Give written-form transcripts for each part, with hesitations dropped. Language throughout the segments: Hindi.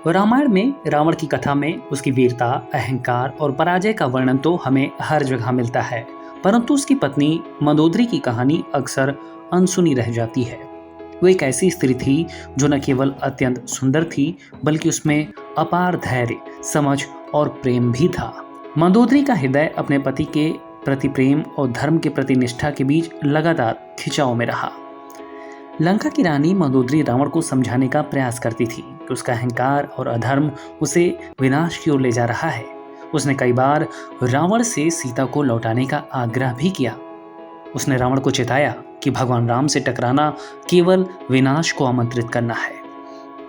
रामायण में रावण की कथा में उसकी वीरता, अहंकार और पराजय का वर्णन तो हमें हर जगह मिलता है, परंतु उसकी पत्नी मंदोदरी की कहानी अक्सर अनसुनी रह जाती है। वो एक ऐसी स्त्री थी जो न केवल अत्यंत सुंदर थी, बल्कि उसमें अपार धैर्य, समझ और प्रेम भी था। मंदोदरी का हृदय अपने पति के प्रति प्रेम और धर्म के प्रति निष्ठा के बीच लगातार खिंचाव में रहा। लंका की रानी मंदोदरी रावण को समझाने का प्रयास करती थी कि उसका अहंकार और अधर्म उसे विनाश की ओर ले जा रहा है। उसने कई बार रावण से सीता को लौटाने का आग्रह भी किया। उसने रावण को चेताया कि भगवान राम से टकराना केवल विनाश को आमंत्रित करना है,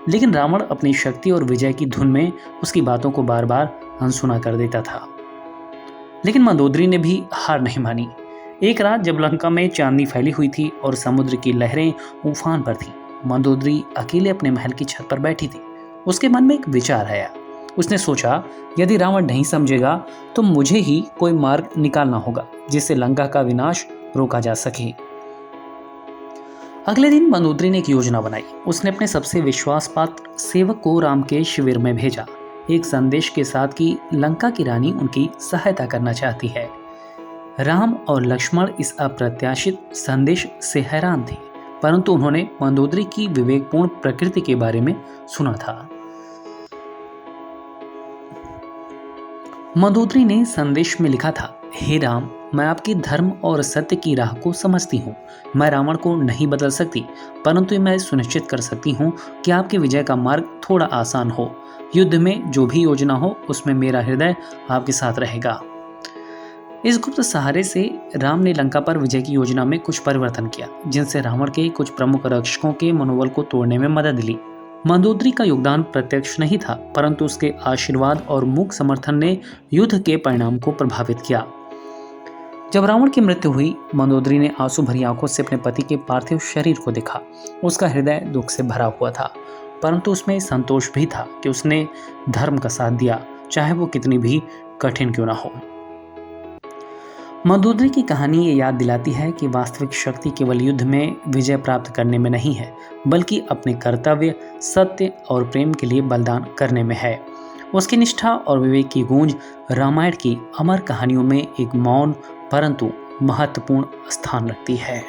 लेकिन रावण अपनी शक्ति और विजय की धुन में उसकी बातों को बार बार अनसुना कर देता था। लेकिन मंदोदरी ने भी हार नहीं मानी। एक रात जब लंका में चांदनी फैली हुई थी और समुद्र की लहरें उफान पर थी, मंदोदरी अकेले अपने महल की छत पर बैठी थी। उसके मन में एक विचार आया। उसने सोचा, यदि रावण नहीं समझेगा तो मुझे ही कोई मार्ग निकालना होगा जिससे लंका का विनाश रोका जा सके। अगले दिन मंदोदरी ने एक योजना बनाई। उसने अपने सबसे विश्वासपात्र सेवक को राम के शिविर में भेजा, एक संदेश के साथ कि लंका की रानी उनकी सहायता करना चाहती है। राम और लक्ष्मण इस अप्रत्याशित संदेश से हैरान थे, परंतु उन्होंने मंदोदरी की विवेकपूर्ण प्रकृति के बारे में सुना था। मंदोदरी ने संदेश में लिखा था, हे राम, मैं आपकी धर्म और सत्य की राह को समझती हूँ। मैं रावण को नहीं बदल सकती, परंतु मैं सुनिश्चित कर सकती हूँ कि आपकी विजय का मार्ग थोड़ा आसान हो। युद्ध में जो भी योजना हो उसमें मेरा हृदय आपके साथ रहेगा। इस गुप्त सहारे से राम ने लंका पर विजय की योजना में कुछ परिवर्तन किया, जिनसे रावण के कुछ प्रमुख रक्षकों के मनोबल को तोड़ने में मदद मिली। मंदोदरी का योगदान प्रत्यक्ष नहीं था, परंतु उसके आशीर्वाद और मूक समर्थन ने युद्ध के परिणाम को प्रभावित किया। जब रावण की मृत्यु हुई, मंदोदरी ने आंसू भरी आंखों से अपने पति के पार्थिव शरीर को देखा। उसका हृदय दुख से भरा हुआ था, परंतु उसमें संतोष भी था कि उसने धर्म का साथ दिया, चाहे वो कितनी भी कठिन क्यों ना हो। मंदोदरी की कहानी ये याद दिलाती है कि वास्तविक शक्ति केवल युद्ध में विजय प्राप्त करने में नहीं है, बल्कि अपने कर्तव्य, सत्य और प्रेम के लिए बलिदान करने में है। उसकी निष्ठा और विवेक की गूंज रामायण की अमर कहानियों में एक मौन परंतु महत्वपूर्ण स्थान रखती है।